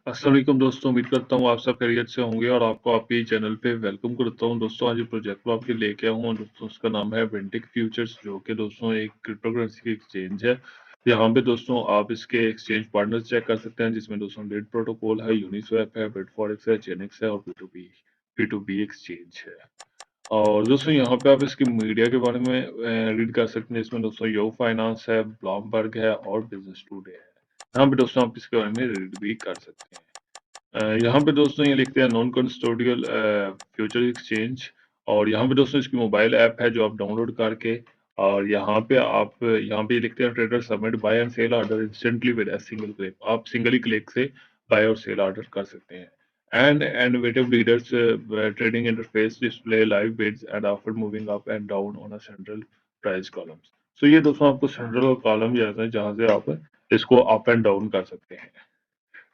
अस्सलाम वालेकुम दोस्तों, उम्मीद करता हूँ आप सब खैरियत से होंगे और आपको आपके चैनल पे वेलकम करता हूँ। दोस्तों आज जो प्रोजेक्ट को आपके लेके आया हूँ दोस्तों, उसका नाम है विंटिक फ्यूचर्स, जो कि दोस्तों एक क्रिप्टोकरेंसी की एक्सचेंज है। यहाँ पे दोस्तों आप इसके एक्सचेंज पार्टनर्स चेक कर सकते हैं, जिसमें दोस्तों लीड प्रोटोकॉल है, यूनिस्वैप है, बिटफोरेक्स है, जेनिक्स है और पी टू बी एक्सचेंज है। और दोस्तों यहाँ पे आप इसकी मीडिया के बारे में रीड कर सकते हैं, इसमें दोस्तों यो फाइनेंस है, ब्लूमबर्ग है और बिजनेस टुडे है। यहाँ पे दोस्तों आप इसके बारे में रीड भी कर सकते हैं। यहाँ पे दोस्तों ये लिखते हैं नॉन कस्टोडियल फ्यूचर एक्सचेंज। और यहाँ पे दोस्तों इसकी मोबाइल ऐप है जो आप डाउनलोड करके, और यहाँ पे ये लिखते हैं trader submit buy and sell order instantly with a single click. आप सिंगल ही क्लिक से बाय और सेल ऑर्डर कर सकते हैं। And innovative leaders trading interface display live bids and offer moving up and down on a central price columns. So ये दोस्तों आपको सेंट्रल कॉलम जैसा है जहाँ से आप इसको अप एंड डाउन कर सकते हैं।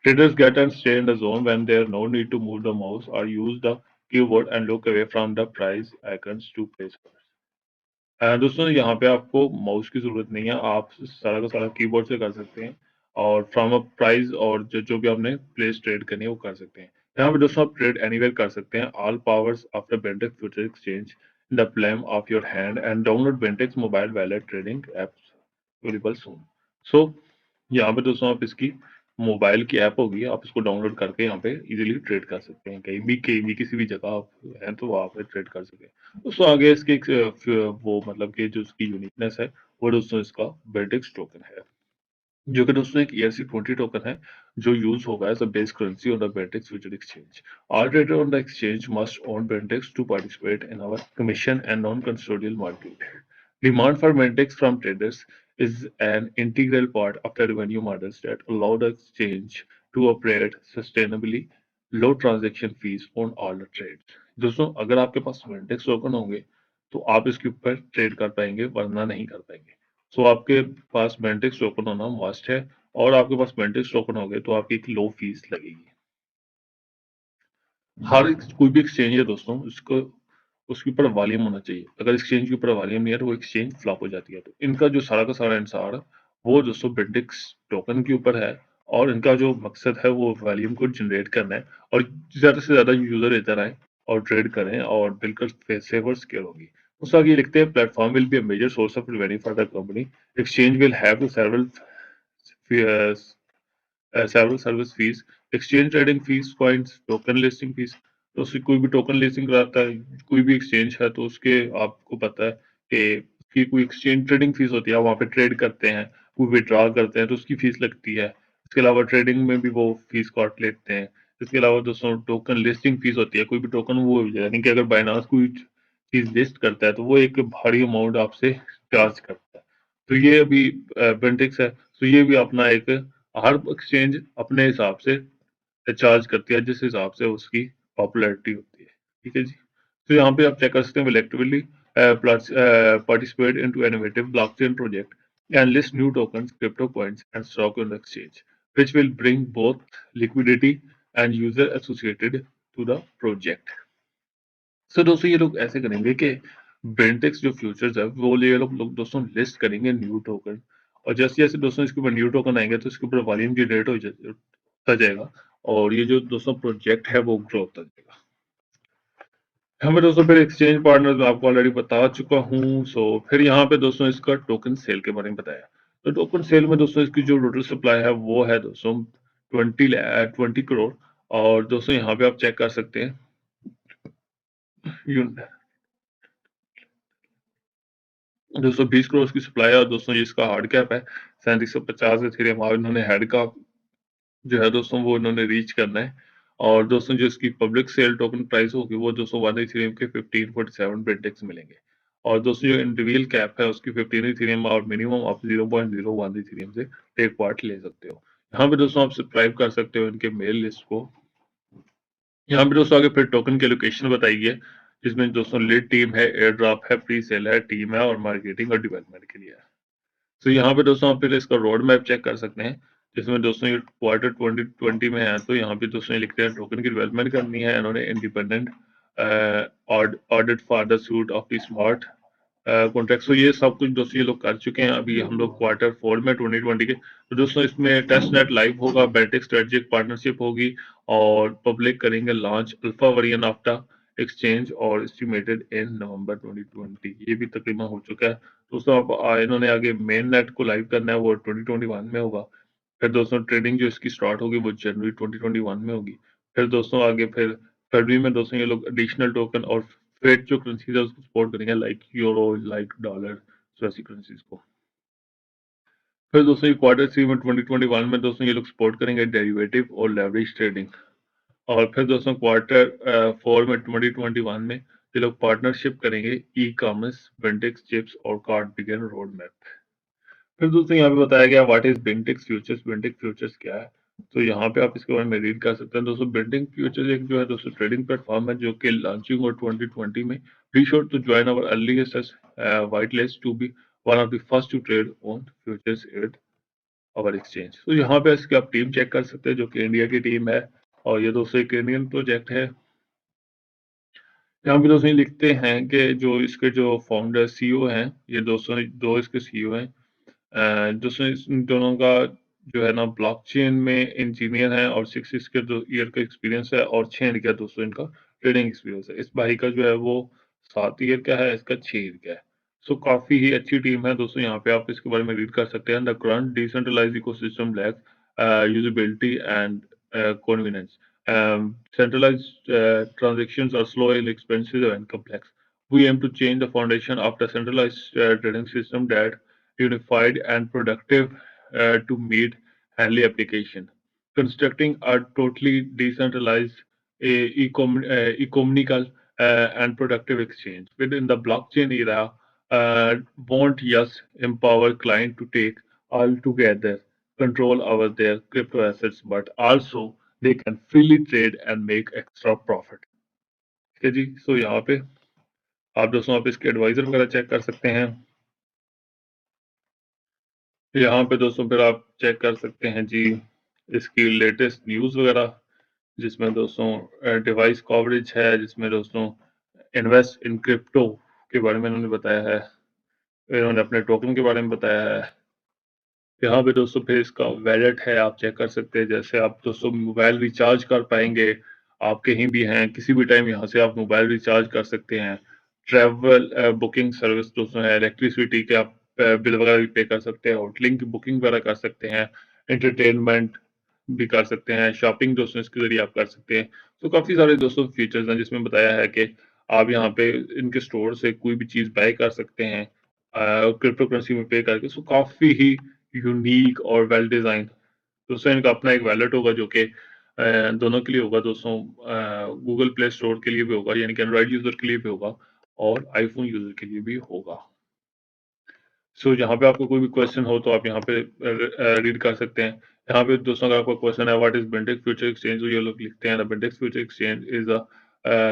Traders get and stay in the zone when there no need to move the mouse or use the keyboard and look away from the price icons to place orders. दोस्तों यहाँ पे आपको mouse की जरूरत नहीं है, आप सारा का सारा कीबोर्ड से कर सकते हैं और फ्रॉम अ प्राइस और जो भी आपने प्लेस ट्रेड करनी है वो कर सकते हैं। यहाँ पे दोस्तों आप ट्रेड एनीवेयर कर सकते हैं। All powers after Bentex future exchange in the palm of your hand and download Bentex mobile wallet trading apps available soon. So यहाँ पे दोस्तों आप इसकी मोबाइल की ऐप होगी, आप इसको डाउनलोड करके यहाँ पे इजीली ट्रेड कर सकते हैं। कहीं भी किसी भी जगह आप हैं तो वहाँ पे ट्रेड कर सकते हैं। दोस्तों आगे इसकी वो मतलब कि जो उसकी यूनिकनेस है वो दोस्तों इसका बेटिक्स टोकन है, जो कि दोस्तों एक ERC-20 टोकन है जो यूज होगा as a base currency on the Bentex future exchange. All trader on the exchange must own Bentex to participate in our commission and non custodial market. Demand for Mentex from traders is an integral part of the revenue models that allow the exchange to operate sustainably, low transaction fees on all the trades. दोस्तों अगर आपके पास Mentex token होंगे तो आप इसके ऊपर trade कर पाएंगे, वरना नहीं कर पाएंगे। सो आपके पास Mentex टोकन होना मस्ट है, और आपके पास Mentex टोकन हो गए तो आपकी एक लो फीस लगेगी। कोई भी एक्सचेंज है दोस्तों, उसको उसके ऊपर वॉल्यूम होना चाहिए। अगर एक्सचेंज के ऊपर वॉल्यूम नहीं है तो वो एक्सचेंज फ्लॉप हो जाती है। तो इनका जो सारा का सारा इंसार है वो दोस्तों बेंटिक्स टोकन के ऊपर है, और इनका जो मकसद है वो वॉल्यूम को जनरेट करना है और ज़्यादा से ज़्यादा यूज़र इधर आए और ट्रेड करें और बिल्कुल सेवर स्केल होगी। उसके आगे लिखते हैं platform will be a major source of revenue for the company. Exchange will have to several service fees, exchange trading fees, coins, token listing fees। तो उससे कोई भी टोकन लिस्टिंग कराता है, कोई भी एक्सचेंज है तो उसके आपको पता है कि उसकी कोई एक्सचेंज ट्रेडिंग फीस होती है, वहाँ पे ट्रेड करते हैं, कोई विड्रॉ करते हैं तो उसकी फीस लगती है। इसके अलावा ट्रेडिंग में भी वो फीस काट लेते हैं। इसके अलावा दोस्तों टोकन लिस्टिंग फीस होती है, कोई भी टोकन वो यानी कि अगर बाइनांस कोई चीज लिस्ट करता है तो वो एक भारी अमाउंट आपसे चार्ज करता है। तो ये अभी बेंटिक्स है, तो ये भी अपना एक, हर एक्सचेंज अपने हिसाब से चार्ज करती है जिस हिसाब से उसकी पॉपुलैरिटी होती है। ठीक है जी। तो यहाँ पे आप चेक कर सकते हैं, will actively participate into innovative blockchain project and list new tokens, crypto coins and stock on the exchange, which will bring both liquidity and user associated to the project। सो दोस्तों ये लोग ऐसे करेंगे कि बेंटेक्स जो फ्यूचर्स है वो ये लोग दोस्तों लिस्ट करेंगे न्यू टोकन, और जैसे जैसे दोस्तों इसके ऊपर न्यू टोकन आएंगे तो इसके ऊपर वॉल्यूम जनरेट होता जाएगा, और ये जो दोस्तों प्रोजेक्ट है वो ग्रो होता जाएगा। हमें दोस्तों फिर एक्सचेंज पार्टनर मैं आपको ऑलरेडी बता चुका हूँ। सो फिर यहाँ पे दोस्तों इसका टोकन सेल के बारे में बताया। तो टोकन सेल में दोस्तों इसकी जो टोटल सप्लाई है वो है दोस्तों 20 करोड़। और दोस्तों यहाँ पे आप चेक कर सकते हैं, दोस्तों 20 करोड़ की सप्लाई है, और दोस्तों ये इसका हार्ड कैप है 3750 इथेरियम, और इन्होंने हेड का जो है दोस्तों वो इन्होंने रीच करना है। और दोस्तों जो इसकी पब्लिक सेल टोकन प्राइस होगी वो दोस्तों 1 इथेरियम के 1547 बेंटेक्स मिलेंगे। और दोस्तों जो इंडिविजुअल कैप है उसकी 15 इथेरियम, और मिनिमम आप 0.01 इथेरियम से टेक पार्ट ले सकते हो। यहाँ पे दोस्तों आप सब्सक्राइब कर सकते हो इनके मेल लिस्ट को। यहाँ पे दोस्तों आगे फिर टोकन की लोकेशन बताई है, जिसमें दोस्तों लीड टीम है, एयर ड्रॉप है, प्री सेल है, टीम है और मार्केटिंग और डेवलपमेंट के लिए है। तो यहाँ पे दोस्तों आप फिर इसका रोड मैप चेक कर सकते हैं, जिसमें दोस्तों ये क्वार्टर 2020 में है। तो यहाँ पे दोस्तों ये लिखते हैं टोकन की डेवलपमेंट करनी है इन्होंने independent audit for the suite of the smart contract. So ये सब कुछ दोस्तों ये लोग कर चुके हैं। अभी हम लोग क्वार्टर 4 में 2020 के, तो दोस्तों इसमें टेस्ट नेट लाइव होगा, बेंटेक स्ट्रेटेजिक पार्टनरशिप होगी और पब्लिक करेंगे launch alpha variant after exchange और एस्टिमेटेड इन नवंबर 2020। ये भी तकरीबन हो चुका है दोस्तों। अब इन्होंने आगे मेन नेट को लाइव करना है, वो 2021 में होगा। फिर दोस्तों ट्रेडिंग जो इसकी स्टार्ट होगी वो जनवरी 2021 में होगी। फिर दोस्तों आगे फिर फरवरी में दोस्तों ये लोग एडिशनल टोकन और फेड जो करेंसीज है उसको सपोर्ट करेंगे, लाइक यूरो, लाइक डॉलर, वैसी करेंसीज को। फिर दोस्तों ये क्वार्टर 3 में 2021 में दोस्तों ये लोग सपोर्ट करेंगे डेरिवेटिव और लेवरेज ट्रेडिंग। और फिर दोस्तों क्वार्टर 4 में 2021 में ये लोग पार्टनरशिप करेंगे ई कॉमर्स, बेंटेक्स चिप्स और कार्ड बिगन रोड मैप। फिर दोस्तों यहाँ पे बताया गया what is Bentex futures. Bentex futures क्या है, तो यहाँ पे आप इसके बारे में रीड कर सकते हैं दोस्तों। बेंटेक फ्यूचर्स एक जो है दोस्तों ट्रेडिंग प्लेटफॉर्म है जो कि लॉन्चिंग और 2020 में। Be sure to join our earliest white list to be one of the first to trade on futures at our exchange. तो यहाँ पे इसकी आप टीम चेक कर सकते हैं जो कि इंडिया की टीम है और ये दोस्तों एक इंडियन प्रोजेक्ट है। यहाँ पे दोस्तों ये लिखते हैं कि जो इसके जो फाउंडर सीईओ हैं, ये दोस्तों दो इसके सीईओ हैं। दोस्तों इन दोनों का जो है ना ब्लॉकचेन में इंजीनियर है और 6 इसके 2 ईयर का एक्सपीरियंस है और 6 ईयर का दोस्तों इनका ट्रेडिंग एक्सपीरियंस है। इस भाई का जो है वो 7 ईयर का है, इसका 6 ईयर का है। सो काफी ही अच्छी टीम है दोस्तों। यहाँ पे आप इसके बारे में रीड कर सकते हैं। The current decentralised ecosystem lacks usability and convenience, centralized transactions are slow and expensive and complex. We aim to change the foundation of the centralized trading system that unified and productive to meet handly application. Constructing a totally decentralized, ecumenical, and productive exchange within the blockchain era won't just empower client to take all together control over their crypto assets, but also they can freely trade and make extra profit। ठीक है जी। सो यहाँ पे आप दोस्तों आप इसके adviser वगैरह check कर सकते हैं। यहाँ पे दोस्तों फिर आप चेक कर सकते हैं जी इसकी लेटेस्ट न्यूज़ वगैरह, जिसमें दोस्तों डिवाइस कवरेज है, जिसमें दोस्तों इन्वेस्ट इन क्रिप्टो के बारे में इन्होंने बताया है, इन्होंने अपने टोकन के बारे में बताया है। यहाँ पे दोस्तों फिर इसका वैलेट है, आप चेक कर सकते हैं। जैसे आप दोस्तों मोबाइल रिचार्ज कर पाएंगे, आप कहीं भी हैं किसी भी टाइम यहाँ से आप मोबाइल रिचार्ज कर सकते हैं। ट्रैवल बुकिंग सर्विस दोस्तों है, इलेक्ट्रिसिटी के आप बिल वगैरह भी पे कर सकते हैं, होटलिंग की बुकिंग वगैरह कर सकते हैं, एंटरटेनमेंट भी कर सकते हैं, शॉपिंग दोस्तों इसके जरिए आप कर सकते हैं। तो काफी सारे दोस्तों फीचर्स हैं जिसमें बताया है कि आप यहाँ पे इनके स्टोर से कोई भी चीज बाय कर सकते हैं क्रिप्टो करेंसी में पे करके। सो काफी ही यूनिक और वेल डिजाइन। दोस्तों इनका अपना एक वैलेट होगा जो कि दोनों के लिए होगा दोस्तों। गूगल प्ले स्टोर के लिए भी होगा, यानी कि एंड्रॉइड यूजर के लिए भी होगा और आईफोन यूजर के लिए भी होगा। सो यहाँ पे आपको कोई भी क्वेश्चन हो तो आप यहाँ पे रीड कर सकते हैं। यहाँ पे दोस्तों अगर आपका क्वेश्चन है what is Bentex future exchange, तो ये लोग लिखते हैं Bentex future exchange is a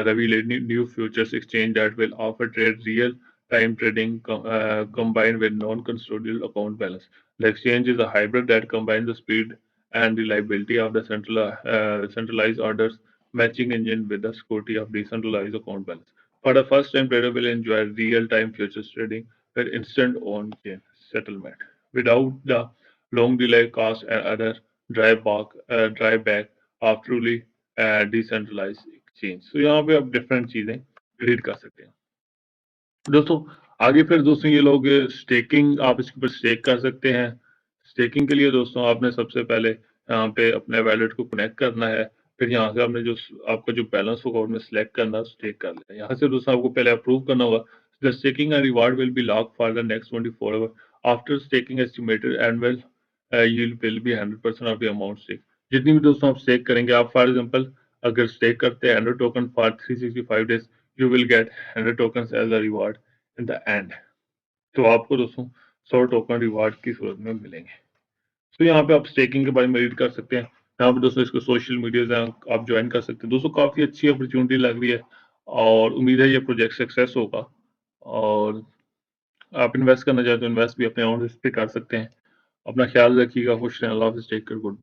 revealing new futures exchange that will offer trade real time trading combined with non-custodial account balance. The exchange is a hybrid that combines the speed and reliability of the centralized orders matching engine with the security of decentralized account balance. For the first time, trader will enjoy real-time futures trading with instant on-chain settlement without the long delay cost and other drawback of truly decentralise exchange. तो यहाँ पे आप different चीजें read कर सकते हैं दोस्तों। आगे फिर दोस्तों ये लोग स्टेकिंग, आप इसके ऊपर स्टेक कर सकते हैं। स्टेकिंग के लिए दोस्तों आपने सबसे पहले यहाँ पे अपने वैलेट को कनेक्ट करना है। फिर यहाँ से आपने जो आपका जो बैलेंस होगा उसमें सेलेक्ट करना है, स्टेक कर लेना है। यहाँ से दोस्तों आपको पहले अप्रूव करना होगा। The staking and reward will be lock for the next 24 hour after staking estimated annual yield will be 100% of the amount stake. जितनी भी दोस्तों आप स्टेक करेंगे, आप फॉर एग्जांपल अगर स्टेक करते हैं 100 token for 365 days, you will get 100 token as a reward in the end. तो आपको दोस्तों 100 टोकन रिवार्ड की सूरत में मिलेंगे। तो यहाँ पे आप स्टेकिंग के बारे में रीड कर सकते हैं। यहाँ पे दोस्तों इसको सोशल मीडिया आप ज्वाइन कर सकते हैं। दोस्तों काफी अच्छी अपॉर्चुनिटी लग रही है और उम्मीद है ये प्रोजेक्ट सक्सेस होगा। और आप इन्वेस्ट करना चाहते हो इन्वेस्ट भी अपने अमाउंट पे कर सकते हैं। अपना ख्याल रखिएगा, खुश रहें, अल्लाह हाफिज़, टेक केयर, गुड।